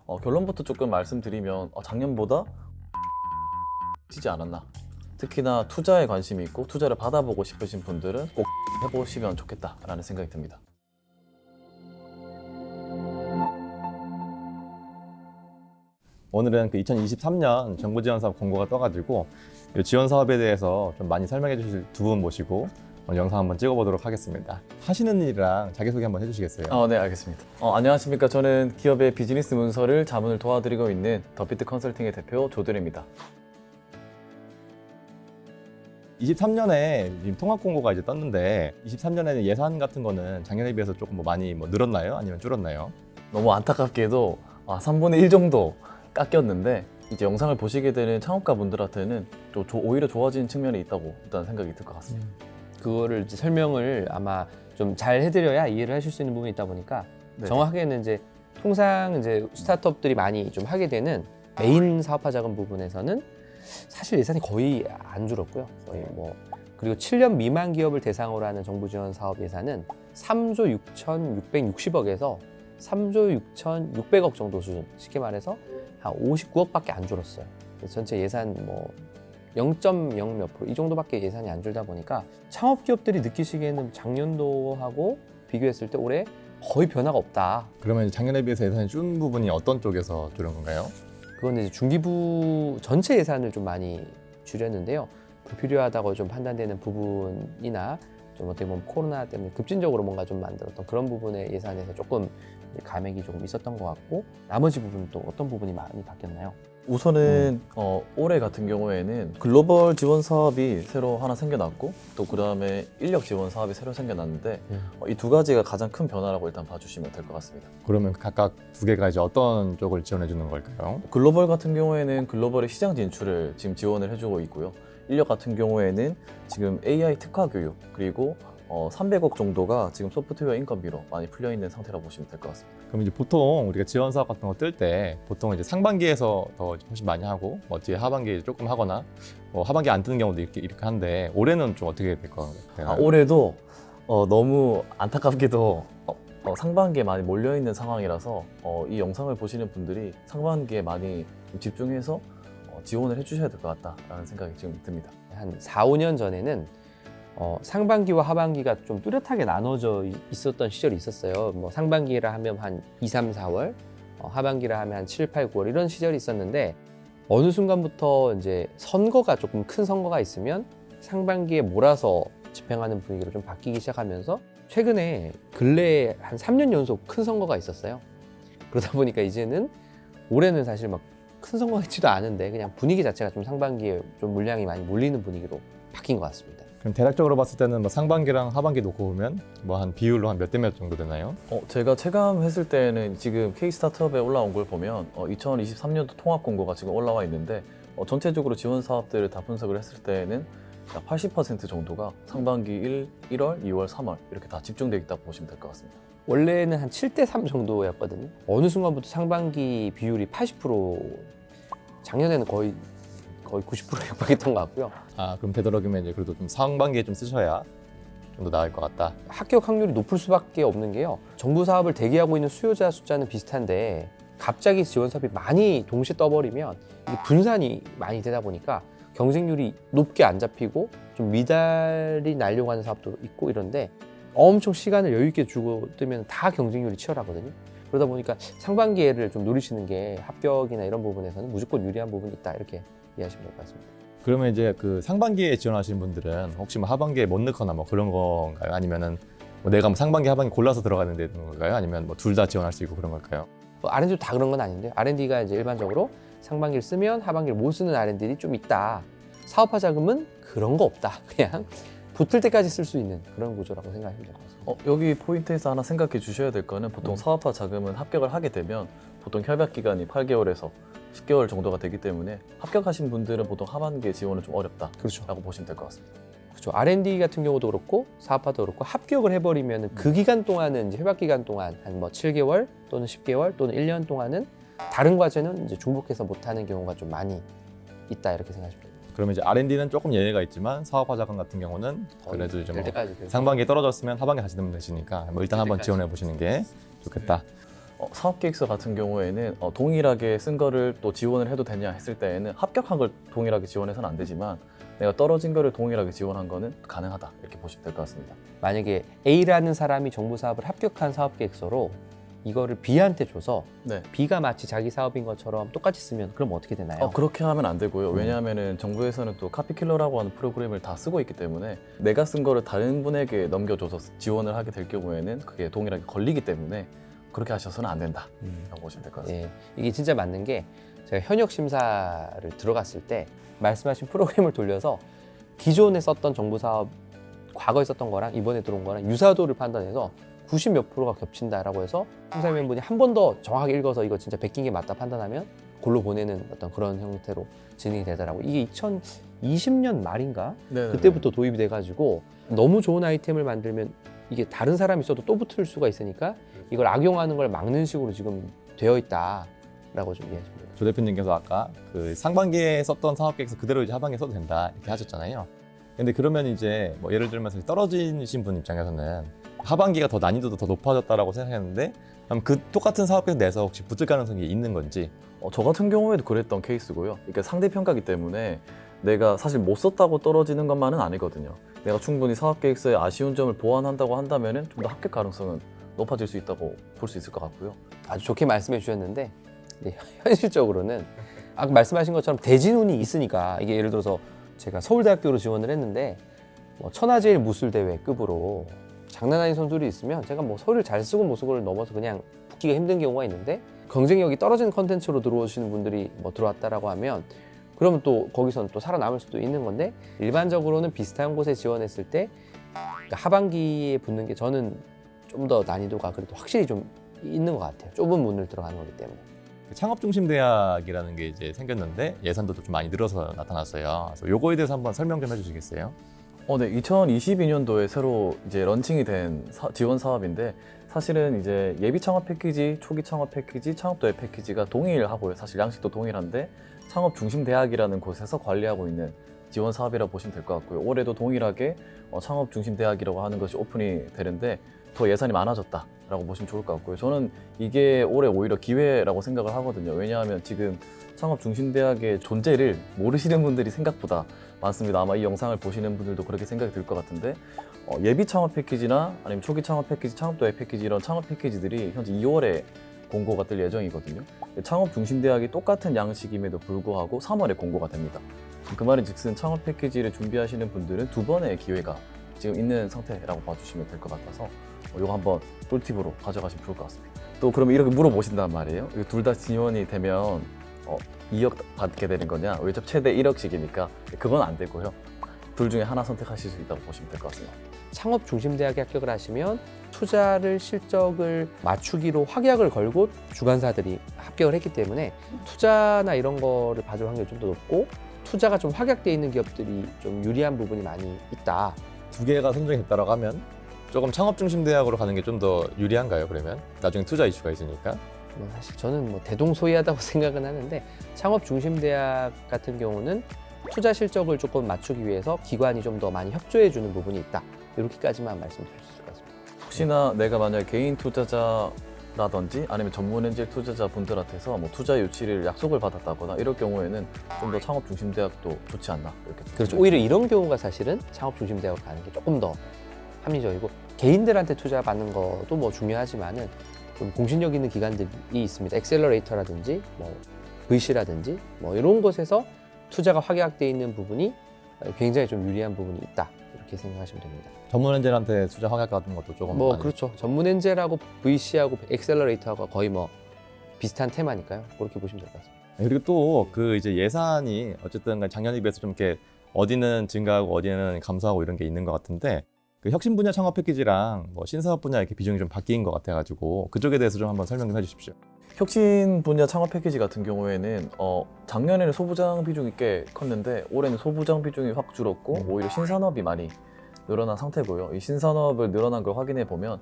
결론부터 조금 말씀드리면 작년보다 지지 않았나. 특히나 투자에 관심이 있고 투자를 받아보고 싶으신 분들은 꼭 해보시면 좋겠다라는 생각이 듭니다. 오늘은 그 2023년 정부 지원 사업 공고가 떠가지고 이 지원 사업에 대해서 좀 많이 설명해 주실 두 분 모시고 오늘 영상 한번 찍어보도록 하겠습니다. 하시는 일이랑 자기소개 한번 해주시겠어요? 네, 알겠습니다. 안녕하십니까. 저는 기업의 비즈니스 문서를 자문을 도와드리고 있는 더비트 컨설팅의 대표 조들입니다. 23년에 지금 통합 공고가 이제 떴는데 23년에는 예산 같은 거는 작년에 비해서 조금 많이 늘었나요? 아니면 줄었나요? 너무 안타깝게도 3분의 1 정도 깎였는데 이제 영상을 보시게 되는 창업가 분들한테는 오히려 좋아진 측면이 있다고 일단 생각이 들 것 같습니다. 그거를 이제 설명을 아마 좀 잘 해드려야 이해를 하실 수 있는 부분이 있다 보니까 네. 정확하게는 이제 통상 이제 스타트업들이 많이 좀 하게 되는 메인 사업화 자금 부분에서는 사실 예산이 거의 안 줄었고요. 거의 그리고 7년 미만 기업을 대상으로 하는 정부 지원 사업 예산은 3조 6,660억에서 3조 6,600억 정도 수준, 쉽게 말해서 한 59억밖에 안 줄었어요. 그래서 전체 예산 0.0 몇 프로 이 정도밖에 예산이 안 줄다 보니까 창업 기업들이 느끼시기에는 작년도하고 비교했을 때 올해 거의 변화가 없다. 그러면 작년에 비해서 예산이 준 부분이 어떤 쪽에서 줄은 건가요? 그건 이제 중기부 전체 예산을 좀 많이 줄였는데요. 불필요하다고 좀 판단되는 부분이나 좀 어떻게 보면 코로나 때문에 급진적으로 뭔가 좀 만들었던 그런 부분의 예산에서 조금 감액이 조금 있었던 것 같고, 나머지 부분은 또 어떤 부분이 많이 바뀌었나요? 우선은 올해 같은 경우에는 글로벌 지원 사업이 새로 하나 생겨났고 또 그 다음에 인력 지원 사업이 새로 생겨났는데 이 두 가지가 가장 큰 변화라고 일단 봐주시면 될 것 같습니다. 그러면 각각 두 개가 이제 어떤 쪽을 지원해 주는 걸까요? 글로벌 같은 경우에는 글로벌의 시장 진출을 지금 지원을 해주고 있고요. 인력 같은 경우에는 지금 AI 특화 교육 그리고 300억 정도가 지금 소프트웨어 인건비로 많이 풀려 있는 상태라고 보시면 될 것 같습니다. 그럼 이제 보통 우리가 지원 사업 같은 거 뜰 때 보통 이제 상반기에서 더 훨씬 많이 하고 뒤에 하반기에 조금 하거나 하반기 안 뜨는 경우도 이렇게 한데 올해는 좀 어떻게 될 것 같아요? 올해도 너무 안타깝게도 상반기에 많이 몰려 있는 상황이라서 이 영상을 보시는 분들이 상반기에 많이 좀 집중해서 지원을 해주셔야 될 것 같다라는 생각이 지금 듭니다. 한 4, 5년 전에는 상반기와 하반기가 좀 뚜렷하게 나눠져 있었던 시절이 있었어요. 상반기라 하면 한 2, 3, 4월, 하반기라 하면 한 7, 8, 9월 이런 시절이 있었는데 어느 순간부터 이제 선거가 조금 큰 선거가 있으면 상반기에 몰아서 집행하는 분위기로 좀 바뀌기 시작하면서 최근에 근래에 한 3년 연속 큰 선거가 있었어요. 그러다 보니까 이제는 올해는 사실 막 큰 선거가 있지도 않은데 그냥 분위기 자체가 좀 상반기에 좀 물량이 많이 몰리는 분위기로 바뀐 것 같습니다. 그럼 대략적으로 봤을 때는 상반기랑 하반기 놓고 보면 한 비율로 한 몇 대 몇 정도 되나요? 제가 체감했을 때는 지금 K-스타트업에 올라온 걸 보면 2023년도 통합 공고가 지금 올라와 있는데 전체적으로 지원 사업들을 다 분석을 했을 때는 약 80% 정도가 상반기 1월, 2월, 3월 이렇게 다 집중되어 있다고 보시면 될 것 같습니다. 원래는 한 7대 3 정도였거든요. 어느 순간부터 상반기 비율이 80%, 작년에는 거의 90%에 육박했던 것 같고요. 그럼 되도록이면 이제 그래도 좀 상반기에 좀 쓰셔야 좀 더 나을 것 같다. 합격 확률이 높을 수밖에 없는 게요. 정부 사업을 대기하고 있는 수요자 숫자는 비슷한데 갑자기 지원 사업이 많이 동시에 떠버리면 이게 분산이 많이 되다 보니까 경쟁률이 높게 안 잡히고 좀 미달이 나려고 하는 사업도 있고 이런데 엄청 시간을 여유 있게 주고 뜨면 다 경쟁률이 치열하거든요. 그러다 보니까 상반기에를 좀 노리시는 게 합격이나 이런 부분에서는 무조건 유리한 부분이 있다 이렇게 이해하시면 될 것 같습니다. 그러면 이제 그 상반기에 지원하시는 분들은 혹시 하반기에 못 넣거나 그런 건가요? 아니면은 내가 상반기 하반기 골라서 들어가는 데 있는 건가요? 아니면 둘 다 지원할 수 있고 그런 걸까요? R&D도 다 그런 건 아닌데 R&D가 이제 일반적으로 상반기를 쓰면 하반기를 못 쓰는 R&D들이 좀 있다. 사업화 자금은 그런 거 없다. 그냥 붙을 때까지 쓸 수 있는 그런 구조라고 생각하시면 될 것 같습니다. 여기 포인트에서 하나 생각해 주셔야 될 거는 보통 사업화 자금은 합격을 하게 되면 보통 협약 기간이 8개월에서 10개월 정도가 되기 때문에 합격하신 분들은 보통 하반기에 지원은 좀 어렵다라고 그렇죠. 보시면 될 것 같습니다. 그렇죠. R&D 같은 경우도 그렇고 사업화도 그렇고 합격을 해버리면 그 기간 동안은 이제 협약 기간 동안 한 7개월 또는 10개월 또는 1년 동안은 다른 과제는 이제 중복해서 못하는 경우가 좀 많이 있다 이렇게 생각하시면 됩니다. 그러면 이제 R&D는 조금 예외가 있지만 사업화 자금 같은 경우는 그래도 이제 될 때까지 상반기에 떨어졌으면 하반기 다시 넣으면 되시니까 일단 한번 때까지. 지원해 보시는 게 좋겠다. 사업 계획서 같은 경우에는 동일하게 쓴 거를 또 지원을 해도 되냐 했을 때에는 합격한 걸 동일하게 지원해서는 안 되지만 내가 떨어진 거를 동일하게 지원한 거는 가능하다 이렇게 보시면 될 것 같습니다. 만약에 A라는 사람이 정부 사업을 합격한 사업 계획서로 이거를 B한테 줘서 네. B가 마치 자기 사업인 것처럼 똑같이 쓰면 그럼 어떻게 되나요? 그렇게 하면 안 되고요. 왜냐하면은 정부에서는 또 카피킬러라고 하는 프로그램을 다 쓰고 있기 때문에 내가 쓴 거를 다른 분에게 넘겨줘서 지원을 하게 될 경우에는 그게 동일하게 걸리기 때문에 그렇게 하셔서는 안 된다라고 보시면 될 것 같습니다. 예, 이게 진짜 맞는 게 제가 현역 심사를 들어갔을 때 말씀하신 프로그램을 돌려서 기존에 썼던 정부 사업 과거에 썼던 거랑 이번에 들어온 거랑 유사도를 판단해서 90 몇 프로가 겹친다라고 해서 심사위원분이 한 번 더 정확하게 읽어서 이거 진짜 베낀 게 맞다 판단하면 골로 보내는 어떤 그런 형태로 진행이 되더라고. 이게 2020년 말인가 네네네. 그때부터 도입이 돼가지고 너무 좋은 아이템을 만들면 이게 다른 사람이 있어도 또 붙을 수가 있으니까 이걸 악용하는 걸 막는 식으로 지금 되어 있다라고 좀 이해하시면 돼요. 조 대표님께서 아까 그 상반기에 썼던 사업 계획서 그대로 이제 하반기에 써도 된다 이렇게 하셨잖아요. 근데 그러면 이제 뭐 예를 들면서 떨어지신 분 입장에서는 하반기가 더 난이도도 더 높아졌다라고 생각했는데 그럼 그 똑같은 사업 계획 내서 혹시 붙을 가능성이 있는 건지. 저 같은 경우에도 그랬던 케이스고요. 그러니까 상대평가기 때문에 내가 사실 못 썼다고 떨어지는 것만은 아니거든요. 내가 충분히 사업계획서에 아쉬운 점을 보완한다고 한다면 좀 더 합격 가능성은 높아질 수 있다고 볼 수 있을 것 같고요. 아주 좋게 말씀해 주셨는데 이제 현실적으로는 아까 말씀하신 것처럼 대진운이 있으니까 이게 예를 들어서 제가 서울대학교로 지원을 했는데 뭐 천하제일 무술대회급으로 장난 아닌 선수들이 있으면 제가 뭐 서류를 잘 쓰고 못 쓰고를 넘어서 그냥 붙기가 힘든 경우가 있는데 경쟁력이 떨어지는 컨텐츠로 들어오시는 분들이 뭐 들어왔다라고 하면 그러면 또 거기서는 또 살아남을 수도 있는 건데 일반적으로는 비슷한 곳에 지원했을 때 그러니까 하반기에 붙는 게 저는 좀 더 난이도가 그래도 확실히 좀 있는 것 같아요. 좁은 문을 들어가는 거기 때문에. 창업 중심 대학이라는 게 이제 생겼는데 예산도 좀 많이 늘어서 나타났어요. 그래서 요거에 대해서 한번 설명 좀 해주시겠어요? 네, 2022년도에 새로 이제 런칭이 된 지원 사업인데 사실은 이제 예비 창업 패키지, 초기 창업 패키지, 창업도의 패키지가 동일하고요. 사실 양식도 동일한데 창업 중심 대학이라는 곳에서 관리하고 있는 지원 사업이라고 보시면 될 것 같고요. 올해도 동일하게 창업 중심 대학이라고 하는 것이 오픈이 되는데 더 예산이 많아졌다라고 보시면 좋을 것 같고요. 저는 이게 올해 오히려 기회라고 생각을 하거든요. 왜냐하면 지금 창업 중심 대학의 존재를 모르시는 분들이 생각보다 많습니다. 아마 이 영상을 보시는 분들도 그렇게 생각이 들 것 같은데 예비 창업 패키지나 아니면 초기 창업 패키지, 창업도의 패키지 이런 창업 패키지들이 현재 2월에 공고가 뜰 예정이거든요. 창업 중심 대학이 똑같은 양식임에도 불구하고 3월에 공고가 됩니다. 그 말인 즉슨 창업 패키지를 준비하시는 분들은 두 번의 기회가 지금 있는 상태라고 봐주시면 될 것 같아서 이거 한번 꿀팁으로 가져가시면 좋을 것 같습니다. 또 그러면 이렇게 물어보신단 말이에요. 둘 다 지원이 되면 2억 받게 되는 거냐? 외적 최대 1억씩이니까 그건 안 되고요. 둘 중에 하나 선택하실 수 있다고 보시면 될 것 같습니다. 창업 중심 대학에 합격을 하시면 투자를 실적을 맞추기로 확약을 걸고 주관사들이 합격을 했기 때문에 투자나 이런 거를 받을 확률이 좀 더 높고 투자가 좀 확약돼 있는 기업들이 좀 유리한 부분이 많이 있다. 두 개가 선정이 됐다고 하면 조금 창업 중심 대학으로 가는 게 좀 더 유리한가요? 그러면 나중에 투자 이슈가 있으니까. 뭐 사실 저는 뭐 대동소이하다고 생각은 하는데 창업 중심 대학 같은 경우는 투자 실적을 조금 맞추기 위해서 기관이 좀 더 많이 협조해 주는 부분이 있다. 이렇게까지만 말씀드릴 수 있을 것 같습니다. 혹시나 내가 만약에 개인 투자자라든지 아니면 전문 엔젤 투자자 분들한테서 뭐 투자 유치를 약속을 받았다거나 이럴 경우에는 좀 더 창업 중심 대학도 좋지 않나 이렇게. 그렇죠. 오히려 이런 경우가 사실은 창업 중심 대학으로 가는 게 조금 더 합리적이고 개인들한테 투자 받는 것도 뭐 중요하지만은 좀 공신력 있는 기관들이 있습니다. 엑셀러레이터라든지 뭐 VC라든지 뭐 이런 곳에서 투자가 확약돼 있는 부분이 굉장히 좀 유리한 부분이 있다. 이렇게 생각하시면 됩니다. 전문 엔젤한테 투자 확약 같은 것도 조금 뭐 많이. 그렇죠. 전문 엔젤하고 VC하고 엑셀러레이터하고 거의 뭐 비슷한 테마니까요. 그렇게 보시면 될 것 같습니다. 그리고 또 그 이제 예산이 어쨌든 작년에 비해서 좀 이렇게 어디는 증가하고 어디는 감소하고 이런 게 있는 것 같은데 그 혁신 분야 창업 패키지랑 뭐 신사업 분야 이렇게 비중이 좀 바뀐 것 같아가지고 그쪽에 대해서 좀 한번 설명 좀 해주십시오. 혁신 분야 창업 패키지 같은 경우에는 작년에는 소부장 비중이 꽤 컸는데 올해는 소부장 비중이 확 줄었고 오히려 신산업이 많이 늘어난 상태고요. 이 신산업을 늘어난 걸 확인해 보면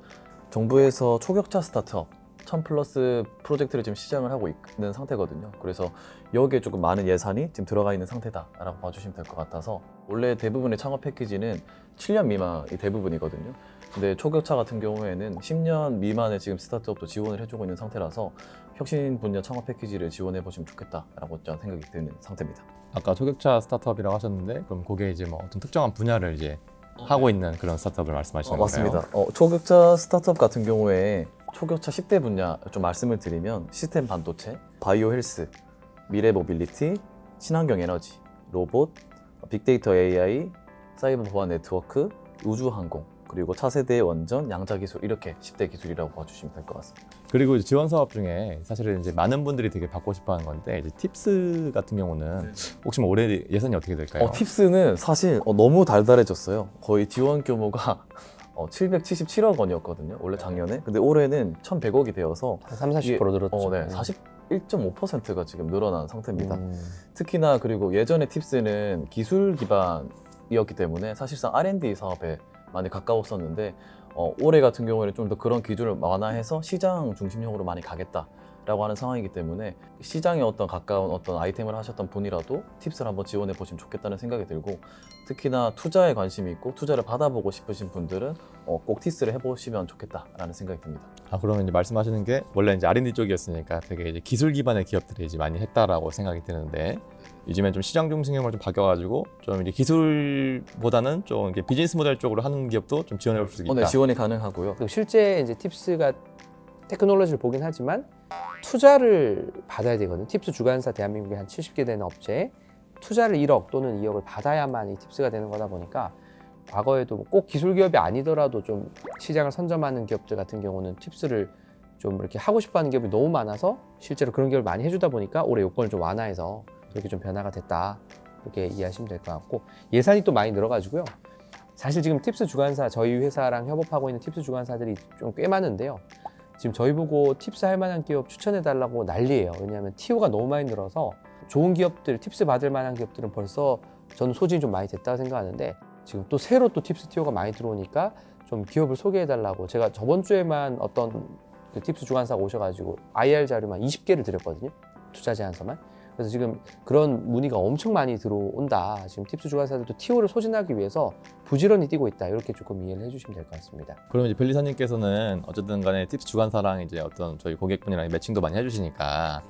정부에서 초격차 스타트업 1000 플러스 프로젝트를 지금 시장을 하고 있는 상태거든요. 그래서 여기에 조금 많은 예산이 지금 들어가 있는 상태다라고 봐주시면 될 것 같아서 원래 대부분의 창업 패키지는 7년 미만이 대부분이거든요. 근데 초격차 같은 경우에는 10년 미만의 지금 스타트업도 지원을 해주고 있는 상태라서 혁신 분야 창업 패키지를 지원해 보시면 좋겠다라고 저는 생각이 드는 상태입니다. 아까 초격차 스타트업이라고 하셨는데 그럼 그게 이제 뭐 어떤 특정한 분야를 이제 하고 있는 그런 스타트업을 말씀하시는 거예요? 맞습니다. 초격차 스타트업 같은 경우에 초격차 10대 분야 좀 말씀을 드리면 시스템 반도체, 바이오 헬스, 미래 모빌리티, 친환경 에너지, 로봇, 빅데이터 AI, 사이버 보안 네트워크, 우주 항공, 그리고 차세대 원전, 양자 기술 이렇게 10대 기술이라고 봐주시면 될 것 같습니다. 그리고 이제 지원 사업 중에 사실은 이제 많은 분들이 되게 받고 싶어하는 건데 이제 팁스 같은 경우는 혹시 뭐 올해 예산이 어떻게 될까요? 팁스는 사실 너무 달달해졌어요. 거의 지원 규모가 777억 원이었거든요. 원래 작년에. 근데 올해는 1,100억이 되어서 30-40% 늘었죠. 네, 41.5%가 지금 늘어난 상태입니다. 음. 특히나 그리고 예전에 팁스는 기술 기반이었기 때문에 사실상 R&D 사업에 많이 가까웠었는데 올해 같은 경우에는 좀 더 그런 기준을 완화해서 시장 중심형으로 많이 가겠다라고 하는 상황이기 때문에 시장에 어떤 가까운 어떤 아이템을 하셨던 분이라도 팁스를 한번 지원해 보시면 좋겠다는 생각이 들고 특히나 투자에 관심이 있고 투자를 받아보고 싶으신 분들은 꼭 팁스를 해보시면 좋겠다라는 생각이 듭니다. 그러면 이제 말씀하시는 게 원래 이제 R&D 쪽이었으니까 되게 이제 기술 기반의 기업들이 이제 많이 했다라고 생각이 드는데 요즘엔 좀 시장 중심형을 좀 바뀌어가지고 좀 이제 기술보다는 좀 이렇게 비즈니스 모델 쪽으로 하는 기업도 좀 지원해 볼 수 있다. 네, 지원이 가능하고요. 그리고 실제 이제 팁스가 테크놀로지를 보긴 하지만 투자를 받아야 되거든요. 팁스 주관사 대한민국에 한 70개 되는 업체에 투자를 1억 또는 2억을 받아야만 이 팁스가 되는 거다 보니까 과거에도 꼭 기술 기업이 아니더라도 좀 시장을 선점하는 기업들 같은 경우는 팁스를 좀 이렇게 하고 싶어하는 기업이 너무 많아서 실제로 그런 기업을 많이 해주다 보니까 올해 요건을 좀 완화해서 그렇게 좀 변화가 됐다 이렇게 이해하시면 될 것 같고 예산이 또 많이 늘어가지고요. 사실 지금 팁스 주관사 저희 회사랑 협업하고 있는 팁스 주관사들이 좀 꽤 많은데요. 지금 저희 보고 팁스 할 만한 기업 추천해 달라고 난리예요. 왜냐하면 TO가 너무 많이 늘어서 좋은 기업들, 팁스 받을 만한 기업들은 벌써 저는 소진이 좀 많이 됐다고 생각하는데 지금 또 새로 또 팁스 TO가 많이 들어오니까 좀 기업을 소개해 달라고 제가 저번 주에만 어떤 그 팁스 주관사가 오셔가지고 IR 자료만 20개를 드렸거든요. 투자 제안서만. 그래서 지금 그런 문의가 엄청 많이 들어온다. 지금 팁스 주관사들도 TO를 소진하기 위해서 부지런히 뛰고 있다. 이렇게 조금 이해를 해주시면 될 것 같습니다. 그러면 이제 변리사님께서는 어쨌든 간에 팁스 주관사랑 이제 어떤 저희 고객분이랑 매칭도 많이 해주시니까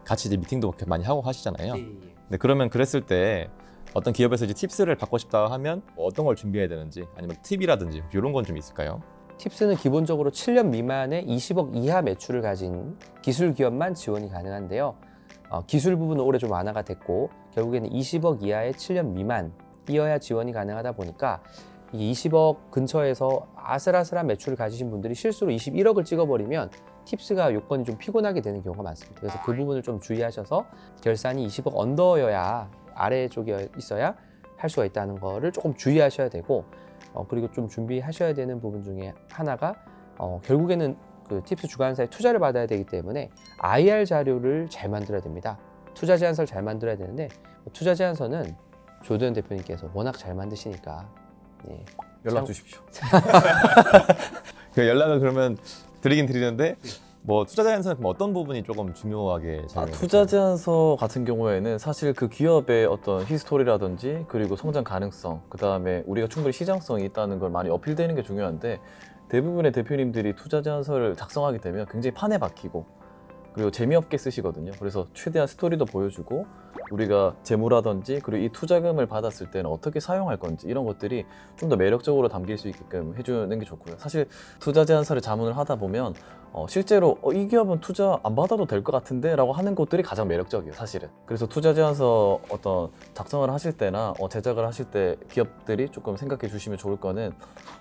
같이 이제 미팅도 많이 하고 하시잖아요. 근데 그러면 그랬을 때 어떤 기업에서 이제 팁스를 받고 싶다 하면 어떤 걸 준비해야 되는지 아니면 팁이라든지 이런 건 좀 있을까요? 팁스는 기본적으로 7년 미만의 20억 이하 매출을 가진 기술 기업만 지원이 가능한데요. 기술 부분은 올해 좀 완화가 됐고 결국에는 20억 이하의 7년 미만이어야 지원이 가능하다 보니까 이 20억 근처에서 아슬아슬한 매출을 가지신 분들이 실수로 21억을 찍어버리면 팁스가 요건이 좀 피곤하게 되는 경우가 많습니다. 그래서 그 부분을 좀 주의하셔서 결산이 20억 언더여야 아래쪽에 있어야 할 수가 있다는 거를 조금 주의하셔야 되고 그리고 좀 준비하셔야 되는 부분 중에 하나가 결국에는 그 팁스 주관사에 투자를 받아야 되기 때문에 IR 자료를 잘 만들어야 됩니다. 투자 제안서를 잘 만들어야 되는데 투자 제안서는 조대현 대표님께서 워낙 잘 만드시니까 예. 연락 주십시오. 그 연락을 그러면 드리긴 드리는데 뭐 투자 제안서는 그럼 어떤 부분이 조금 중요하게 투자 제안서 같은 경우에는 사실 그 기업의 어떤 히스토리라든지 그리고 성장 가능성 그 다음에 우리가 충분히 시장성이 있다는 걸 많이 어필되는 게 중요한데 대부분의 대표님들이 투자 제안서를 작성하게 되면 굉장히 판에 박히고 그리고 재미없게 쓰시거든요. 그래서 최대한 스토리도 보여주고 우리가 재무라든지 그리고 이 투자금을 받았을 때는 어떻게 사용할 건지 이런 것들이 좀 더 매력적으로 담길 수 있게끔 해주는 게 좋고요. 사실 투자 제안서를 자문을 하다 보면 실제로 이 기업은 투자 안 받아도 될 것 같은데 라고 하는 것들이 가장 매력적이에요, 사실은. 그래서 투자 제안서 어떤 작성을 하실 때나 제작을 하실 때 기업들이 조금 생각해 주시면 좋을 거는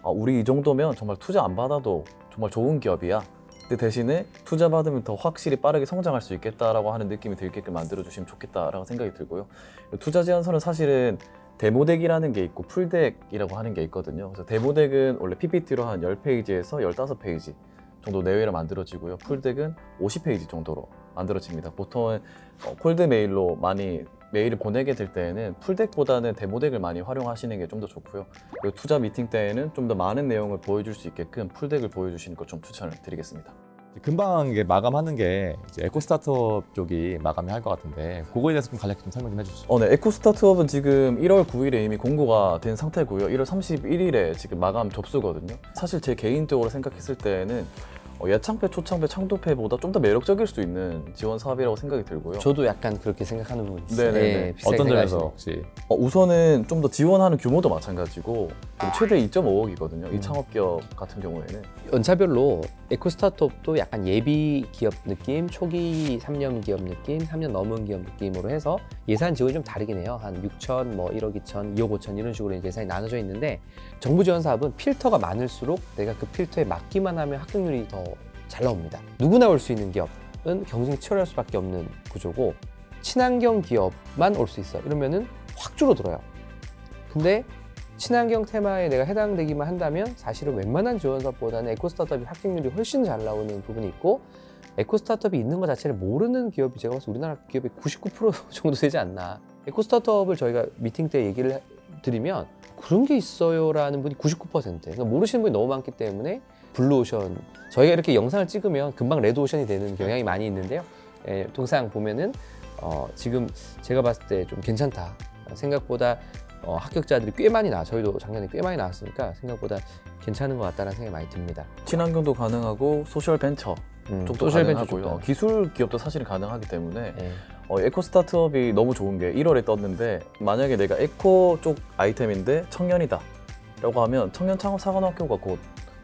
우리 이 정도면 정말 투자 안 받아도 정말 좋은 기업이야. 근데 대신에 투자 받으면 더 확실히 빠르게 성장할 수 있겠다라고 하는 느낌이 들게끔 만들어 주시면 좋겠다라고 생각이 들고요. 투자 제안서는 사실은 데모덱이라는 게 있고 풀덱이라고 하는 게 있거든요. 그래서 데모덱은 원래 PPT로 한 10페이지에서 15페이지 정도 내외로 만들어지고요. 풀덱은 50페이지 정도로 만들어집니다. 보통은 콜드 메일로 많이 메일을 보내게 될 때에는 풀덱보다는 데모덱을 많이 활용하시는 게 좀 더 좋고요. 그리고 투자 미팅 때에는 좀 더 많은 내용을 보여줄 수 있게끔 풀덱을 보여주시는 것 좀 추천을 드리겠습니다. 금방 이게 마감하는 게 이제 에코 스타트업 쪽이 마감이 할 것 같은데 그거에 대해서 좀 간략히 좀 설명 좀 해주시죠. 네, 에코 스타트업은 지금 1월 9일에 이미 공고가 된 상태고요. 1월 31일에 지금 마감 접수거든요. 사실 제 개인적으로 생각했을 때는 예창패, 초창패, 창조패보다 좀 더 매력적일 수 있는 지원 사업이라고 생각이 들고요. 저도 약간 그렇게 생각하는 부분이 있어요. 네네네. 비슷하게 어떤 점에서 생각하시네요. 혹시 우선은 좀 더 지원하는 규모도 마찬가지고 최대 2.5억이거든요. 이 창업기업 같은 경우에는. 연차별로 에코 스타트업도 약간 예비 기업 느낌, 초기 3년 기업 느낌, 3년 넘은 기업 느낌으로 해서 예산 지원이 좀 다르긴 해요. 한 6천, 뭐 1억 2천, 2억 5천 이런 식으로 예산이 나눠져 있는데 정부 지원 사업은 필터가 많을수록 내가 그 필터에 맞기만 하면 합격률이 더 잘 나옵니다. 누구나 올 수 있는 기업은 경쟁이 치열할 수밖에 없는 구조고 친환경 기업만 올 수 있어. 이러면은 확 줄어들어요. 근데 친환경 테마에 내가 해당되기만 한다면 사실은 웬만한 지원 사업보다는 에코 스타트업이 합격률이 훨씬 잘 나오는 부분이 있고 에코 스타트업이 있는 것 자체를 모르는 기업이 제가 봤을 때 우리나라 기업의 99% 정도 되지 않나. 에코 스타트업을 저희가 미팅 때 얘기를 드리면 그런 게 있어요라는 분이 99%. 그러니까 모르시는 분이 너무 많기 때문에 블루오션, 저희가 이렇게 영상을 찍으면 금방 레드오션이 되는 경향이 많이 있는데요. 동상 보면은 지금 제가 봤을 때 좀 괜찮다. 생각보다 합격자들이 꽤 많이 저희도 작년에 꽤 많이 나왔으니까 생각보다 괜찮은 것 같다는 생각이 많이 듭니다. 친환경도 가능하고 소셜 벤처 쪽도 소셜 벤처 가능하고요. 쪽도. 기술 기업도 사실은 가능하기 때문에 예. 에코 스타트업이 너무 좋은 게 1월에 떴는데 만약에 내가 에코 쪽 아이템인데 청년이다 라고 하면 청년 창업 사관학교가 곧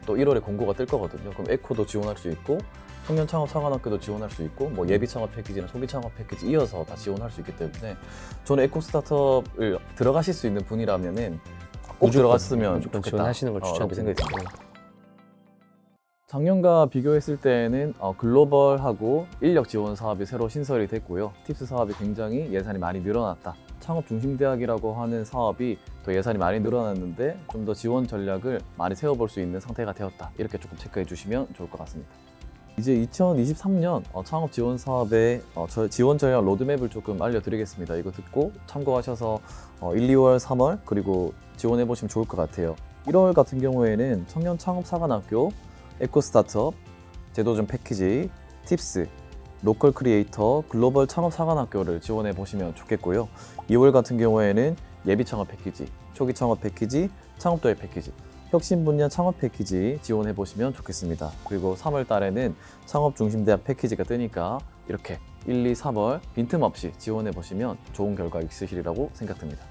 또 1월에 공고가 뜰 거거든요. 그럼 에코도 지원할 수 있고 청년 창업 사관학교도 지원할 수 있고 뭐 예비 창업 패키지나 초기 창업 패키지 이어서 다 지원할 수 있기 때문에 저는 에코 스타트업을 들어가실 수 있는 분이라면은 꼭 들어갔으면 무조건 좋겠다. 지원하시는 걸 라고 추천드립니다. 생각이 듭니다. 작년과 비교했을 때는 글로벌하고 인력 지원 사업이 새로 신설이 됐고요. 팁스 사업이 굉장히 예산이 많이 늘어났다. 창업 중심 대학이라고 하는 사업이 또 예산이 많이 늘어났는데 좀 더 지원 전략을 많이 세워볼 수 있는 상태가 되었다. 이렇게 조금 체크해 주시면 좋을 것 같습니다. 이제 2023년 창업 지원 사업의 지원 전략 로드맵을 조금 알려드리겠습니다. 이거 듣고 참고하셔서 1, 2월, 3월 그리고 지원해 보시면 좋을 것 같아요. 1월 같은 경우에는 청년 창업 사관학교, 에코 스타트업, 제도전 패키지, 팁스, 로컬 크리에이터, 글로벌 창업 사관학교를 지원해 보시면 좋겠고요. 2월 같은 경우에는 예비 창업 패키지, 초기 창업 패키지, 창업도의 패키지, 혁신 분야 창업 패키지 지원해 보시면 좋겠습니다. 그리고 3월 달에는 창업 중심 대학 패키지가 뜨니까 이렇게 1, 2, 3월 빈틈없이 지원해 보시면 좋은 결과 있으시리라고 생각됩니다.